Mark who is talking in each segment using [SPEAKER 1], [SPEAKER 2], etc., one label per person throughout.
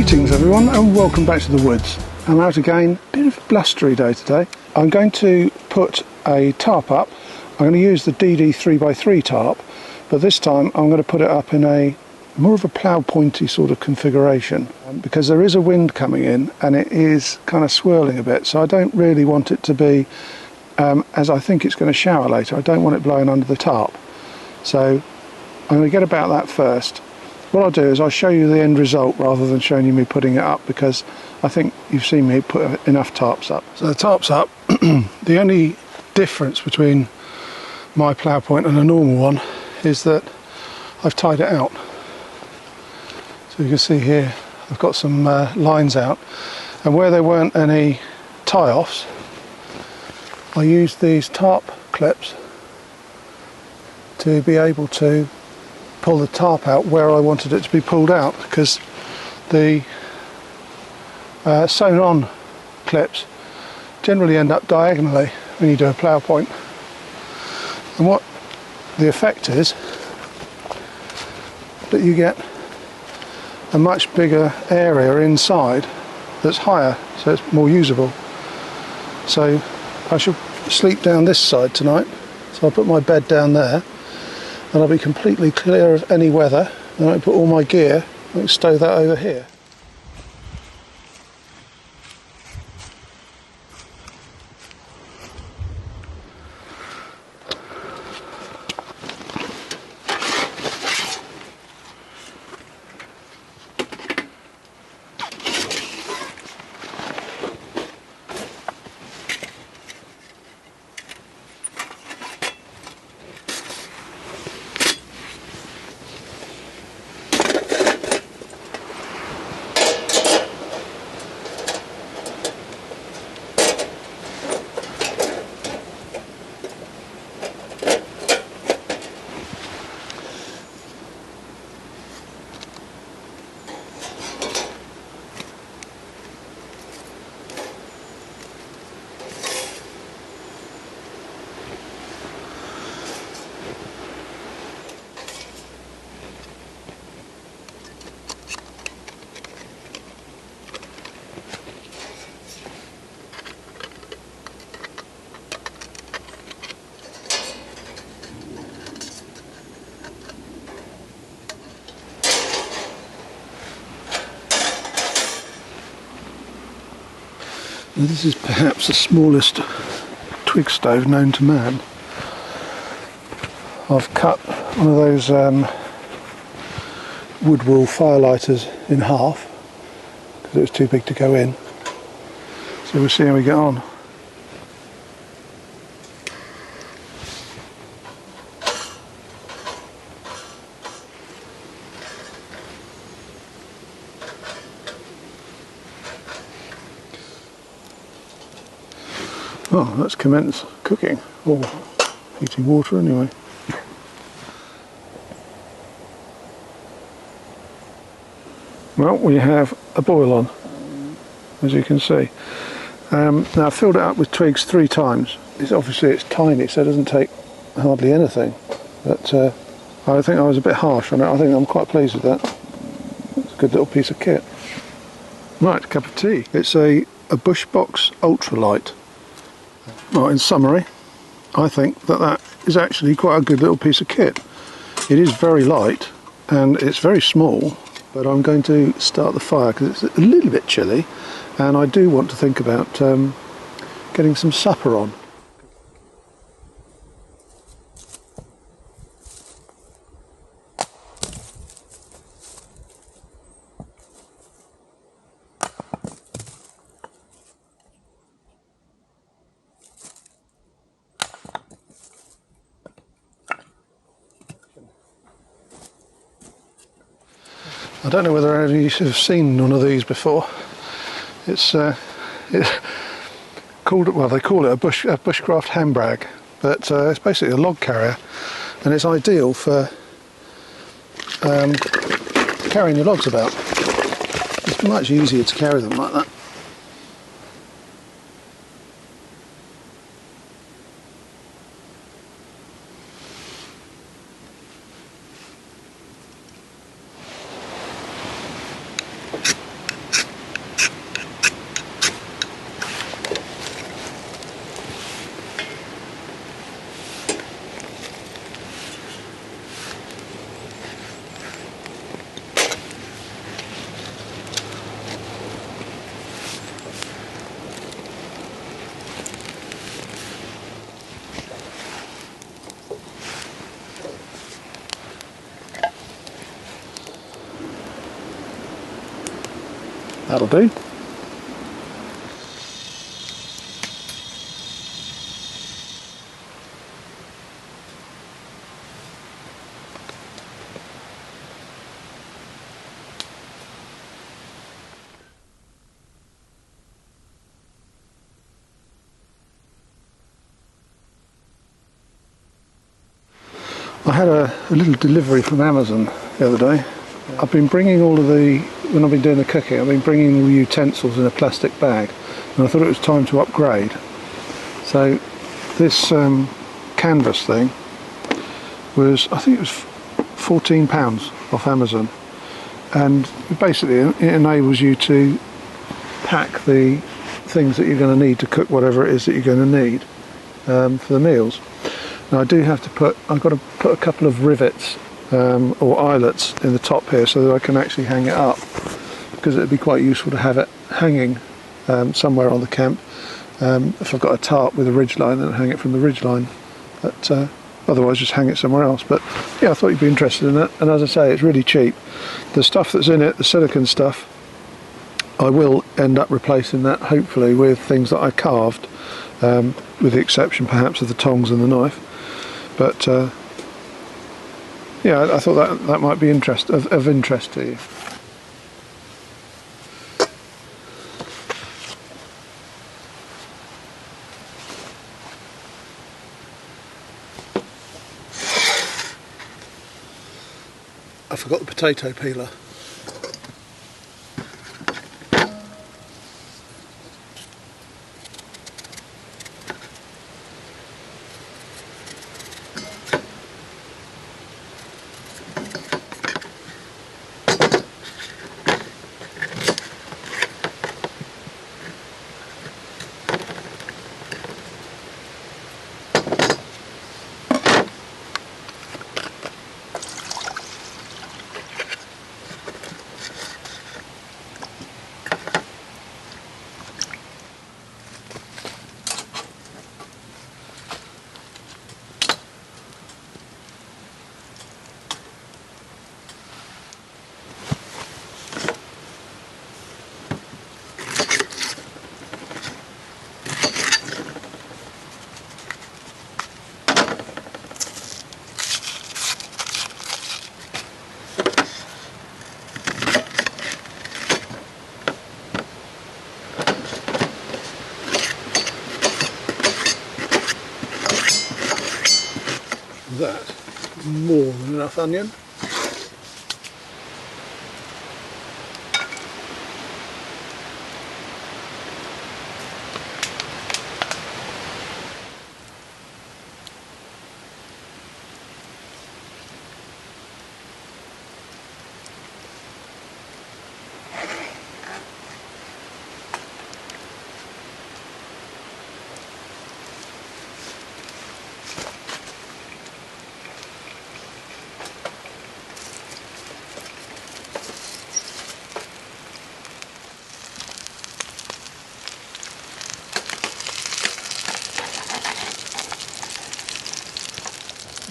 [SPEAKER 1] Greetings everyone and welcome back to the woods. I'm out again, a bit of a blustery day today. I'm going to put a tarp up. I'm going to use the DD 3x3 tarp, but this time I'm going to put it up in a more of a plough pointy sort of configuration because there is a wind coming in and it is kind of swirling a bit, so I don't really want it to be as I think it's going to shower later. I don't want it blowing under the tarp, so I'm going to get about that first. What I'll do is I'll show you the end result rather than showing you me putting it up, because I think you've seen me put enough tarps up. So the tarp's up. The only difference between my plough point and a normal one is that I've tied it out. So you can see here I've got some lines out, and where there weren't any tie-offs I used these tarp clips to be able to pull the tarp out where I wanted it to be pulled out, because the sewn on clips generally end up diagonally when you do a plough point, and what the effect is that you get a much bigger area inside that's higher, so it's more usable. So I shall sleep down this side tonight, so I'll put my bed down there and I'll be completely clear of any weather, and I can put all my gear, I can stow that over here. Now this is perhaps the smallest twig stove known to man. I've cut one of those wood wool firelighters in half because it was too big to go in. So we'll see how we get on. Oh, let's commence cooking, or heating water anyway. Well, we have a boil on, as you can see. Now I've filled it up with twigs 3 times. Obviously it's tiny, so it doesn't take hardly anything, but I think I was a bit harsh on it. I think I'm quite pleased with that. It's a good little piece of kit. Right, cup of tea. It's a Bushbox Ultralight. Well, in summary, I think that is actually quite a good little piece of kit. It is very light and it's very small, but I'm going to start the fire because it's a little bit chilly and I do want to think about getting some supper on. I don't know whether any of you have seen one of these before. It's called, well, they call it a bushcraft handbrag, but it's basically a log carrier, and it's ideal for carrying your logs about. It's much easier to carry them like that. That'll do. I had a little delivery from Amazon the other day. I've been bringing all of when I've been doing the cooking, I've been bringing all the utensils in a plastic bag, and I thought it was time to upgrade. So this canvas thing was, I think it was £14 off Amazon, and basically it enables you to pack the things that you're going to need to cook whatever it is that you're going to need for the meals. Now I do have to I've got to put a couple of rivets or eyelets in the top here so that I can actually hang it up, because it would be quite useful to have it hanging somewhere on the camp. If I've got a tarp with a ridgeline, then hang it from the ridgeline, but otherwise just hang it somewhere else. But yeah, I thought you'd be interested in it, and as I say, it's really cheap. The stuff that's in it, the silicone stuff, I will end up replacing that hopefully with things that I carved, with the exception perhaps of the tongs and the knife. But yeah, I thought that might be of interest to you. I forgot the potato peeler. That's more than enough onion.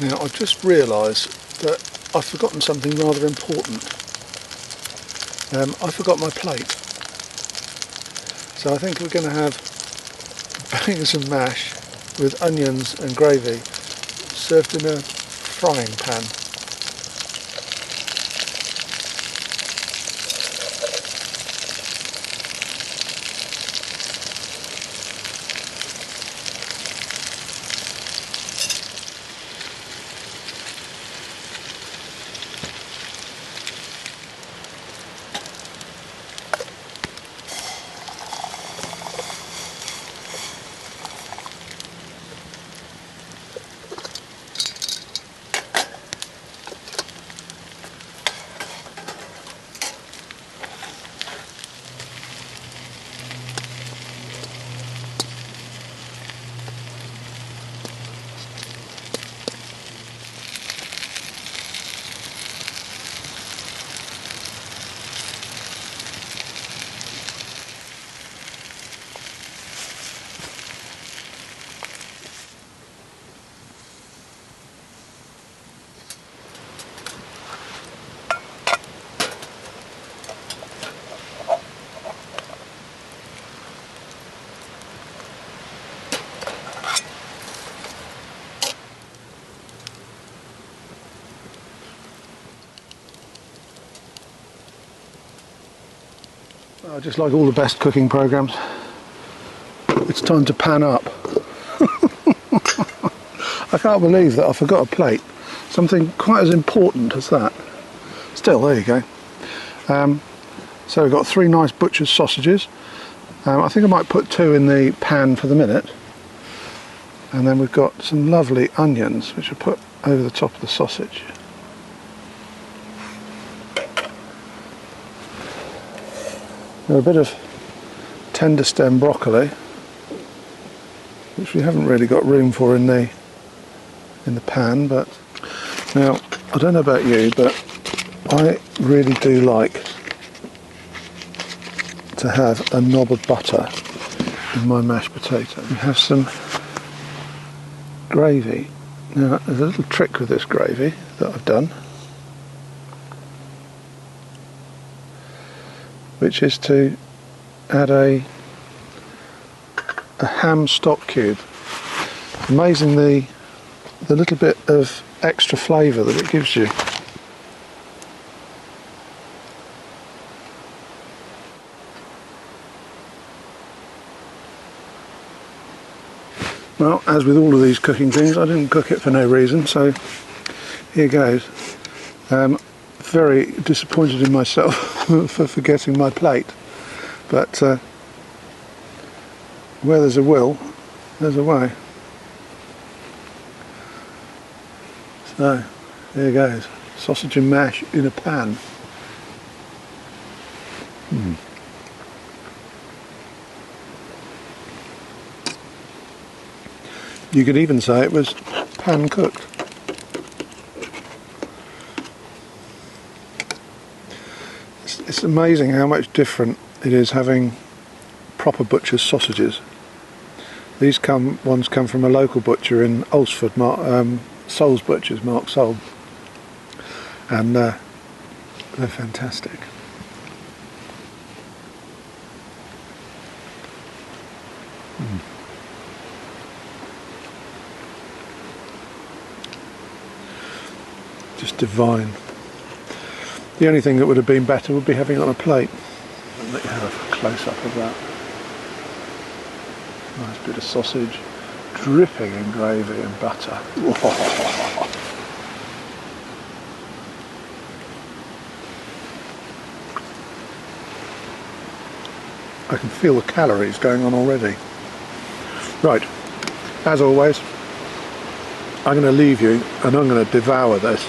[SPEAKER 1] Now I've just realised that I've forgotten something rather important. I forgot my plate. So I think we're going to have bangers and mash with onions and gravy served in a frying pan. Just like all the best cooking programs, it's time to pan up. I can't believe that I forgot a plate. Something quite as important as that. Still, there you go. So we've got 3 nice butcher's sausages. I think I might put 2 in the pan for the minute. And then we've got some lovely onions, which are put over the top of the sausage. A bit of tender stem broccoli, which we haven't really got room for in the pan, but now I don't know about you, but I really do like to have a knob of butter in my mashed potato. We have some gravy. Now there's a little trick with this gravy that I've done, which is to add a ham stock cube. Amazing the little bit of extra flavour that it gives you. Well, as with all of these cooking things, I didn't cook it for no reason, so here goes. Very disappointed in myself for forgetting my plate, but where there's a will, there's a way. So there goes, sausage and mash in a pan. You could even say it was pan cooked. It's amazing how much different it is having proper butcher's sausages. These ones come from a local butcher in Alresford, Sol's Butchers, Mark Sol, and they're fantastic. Just divine. The only thing that would have been better would be having it on a plate. I'll let you have a close-up of that. Nice bit of sausage, dripping in gravy and butter. I can feel the calories going on already. Right, as always, I'm going to leave you and I'm going to devour this.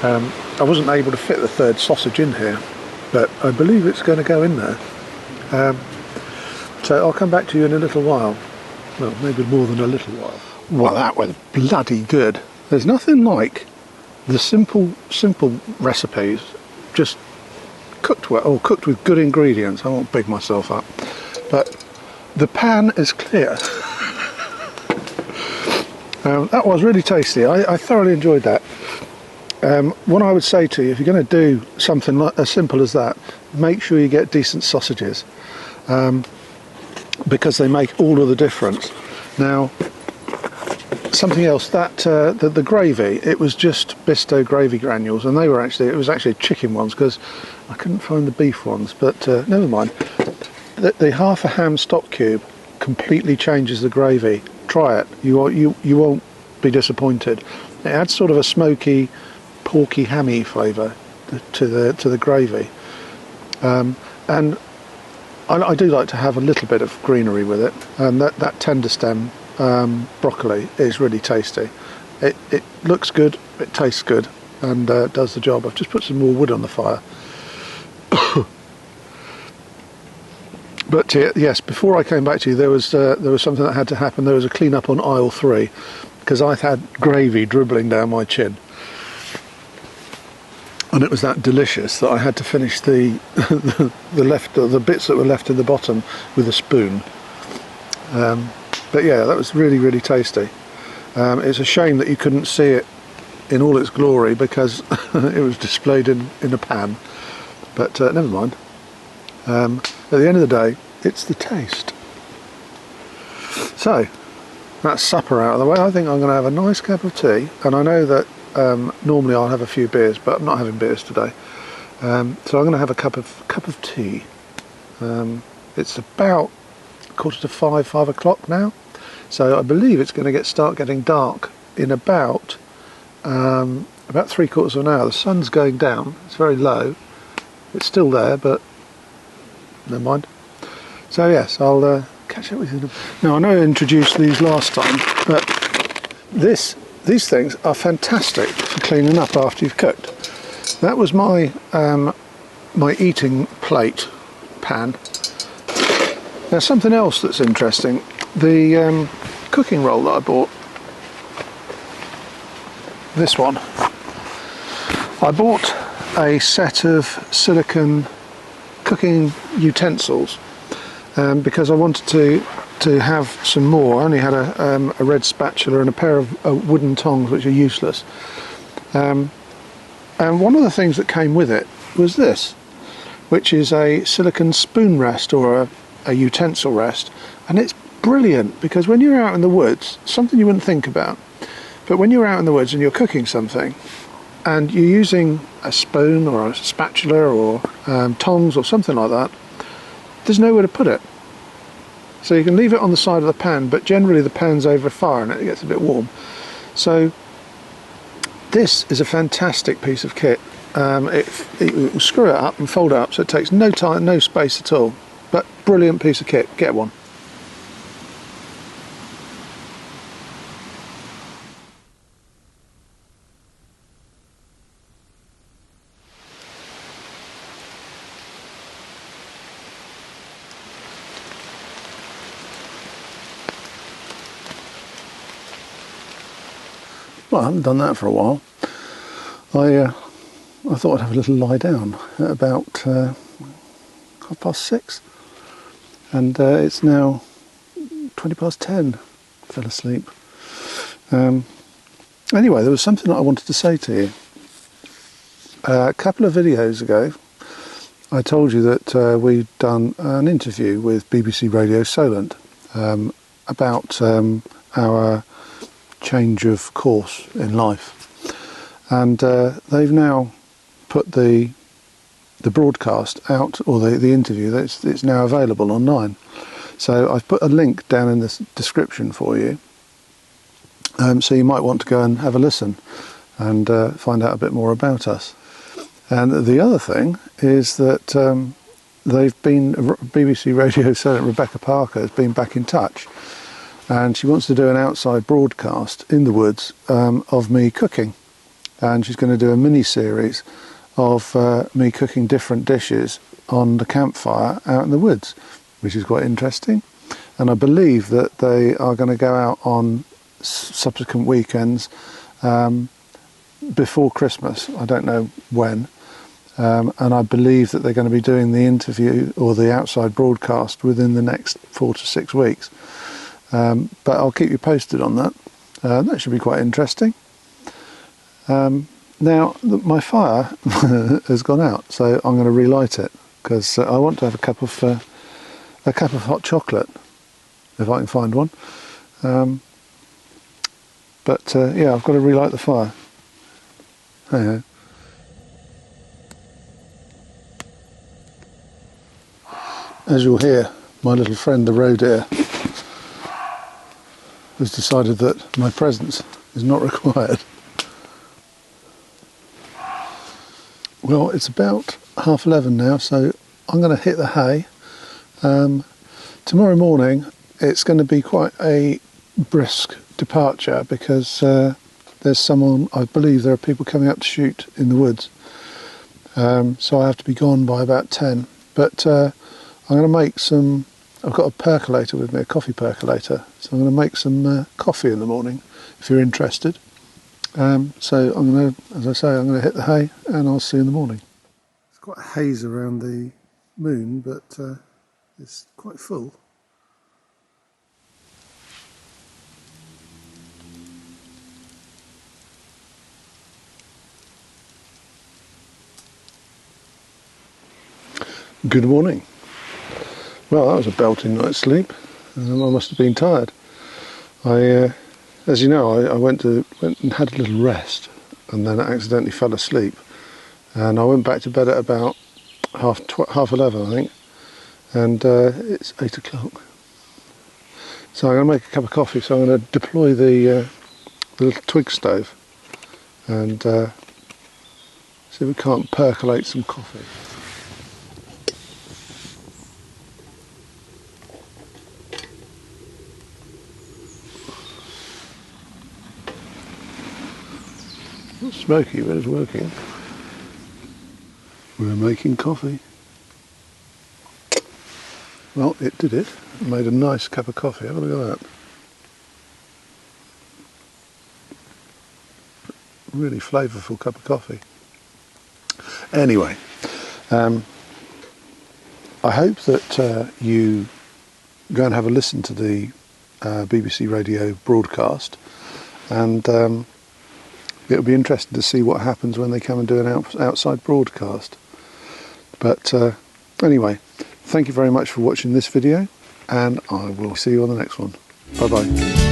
[SPEAKER 1] I wasn't able to fit the 3rd sausage in here, but I believe it's going to go in there. So I'll come back to you in a little while. Well, maybe more than a little while. Well, that was bloody good. There's nothing like the simple recipes, just cooked well, or cooked with good ingredients. I won't big myself up, but the pan is clear. That was really tasty. I thoroughly enjoyed that. What I would say to you, if you're going to do something as simple as that, make sure you get decent sausages, because they make all of the difference. Now, something else, that the gravy, it was just Bisto gravy granules, and it was actually chicken ones, because I couldn't find the beef ones, but never mind. The half a ham stock cube completely changes the gravy. Try it, you won't be disappointed. It adds sort of a smoky, porky, hammy flavour to the gravy, and I do like to have a little bit of greenery with it, and that tender stem broccoli is really tasty. It looks good, it tastes good, and does the job. I've just put some more wood on the fire. But yes, before I came back to you, there was something that had to happen. There was a clean up on aisle 3, because I've had gravy dribbling down my chin, and it was that delicious that I had to finish the bits that were left in the bottom with a spoon. But yeah, that was really tasty. It's a shame that you couldn't see it in all its glory, because it was displayed in a pan, but never mind. At the end of the day, it's the taste. So that's supper out of the way. I think I'm going to have a nice cup of tea, and I know that normally I'll have a few beers, but I'm not having beers today. So I'm going to have a cup of tea It's about 4:45, 5 o'clock now, so I believe it's going to start getting dark in about 3/4 of an hour. The sun's going down, it's very low, it's still there, but never mind. So yes, I'll catch up with you. Now I know I introduced these last time, but these things are fantastic for cleaning up after you've cooked. That was my my eating plate pan. Now something else that's interesting, the cooking roll that I bought, this one, I bought a set of silicone cooking utensils because I wanted to have some more. I only had a red spatula and a pair of wooden tongs which are useless. And one of the things that came with it was this, which is a silicone spoon rest or a utensil rest, and it's brilliant because when you're out in the woods, something you wouldn't think about, but when you're out in the woods and you're cooking something and you're using a spoon or a spatula or tongs or something like that, there's nowhere to put it. So you can leave it on the side of the pan, but generally the pan's over fire and it gets a bit warm. So this is a fantastic piece of kit. It will screw it up and fold it up, so it takes no time, no space at all. But brilliant piece of kit, get one. Well, I haven't done that for a while. I thought I'd have a little lie down at about 6:30, and it's now 10:20. Fell asleep. Anyway, there was something that I wanted to say to you. A couple of videos ago, I told you that we'd done an interview with BBC Radio Solent about our change of course in life, and they've now put the broadcast out, or the interview. It's now available online. So I've put a link down in the description for you, so you might want to go and have a listen and find out a bit more about us. And the other thing is that BBC Radio Solent, Rebecca Parker, has been back in touch, and she wants to do an outside broadcast in the woods of me cooking, and she's going to do a mini series of me cooking different dishes on the campfire out in the woods, which is quite interesting. And I believe that they are going to go out on subsequent weekends before Christmas. I don't know when, and I believe that they're going to be doing the interview or the outside broadcast within the next 4 to 6 weeks. But I'll keep you posted on that. That should be quite interesting. Now my fire has gone out, so I'm going to relight it because I want to have a cup of hot chocolate if I can find one. But yeah, I've got to relight the fire. Anyhow. As you'll hear, my little friend the roe deer has decided that my presence is not required. Well, it's about 11:30 now, so I'm going to hit the hay. Tomorrow morning it's going to be quite a brisk departure because there's someone, I believe there are people coming up to shoot in the woods. So I have to be gone by about 10. But I'm going to make some, I've got a percolator with me, a coffee percolator. So I'm going to make some coffee in the morning if you're interested. So I'm going to, as I say, I'm going to hit the hay and I'll see you in the morning. It's quite a haze around the moon, but it's quite full. Good morning. Well, that was a belting night's sleep. I must have been tired. As you know, I went and had a little rest, and then I accidentally fell asleep. And I went back to bed at about half 11, I think. and it's 8 o'clock. So I'm going to make a cup of coffee, so I'm going to deploy the little twig stove and see if we can't percolate some coffee. It's smoky, but it's working. We're making coffee. Well, it did it. It made a nice cup of coffee. Have a look at that. Really flavourful cup of coffee. Anyway, I hope that you go and have a listen to the BBC Radio broadcast, and it'll be interesting to see what happens when they come and do an outside broadcast. But anyway, thank you very much for watching this video, and I will see you on the next one. Bye bye.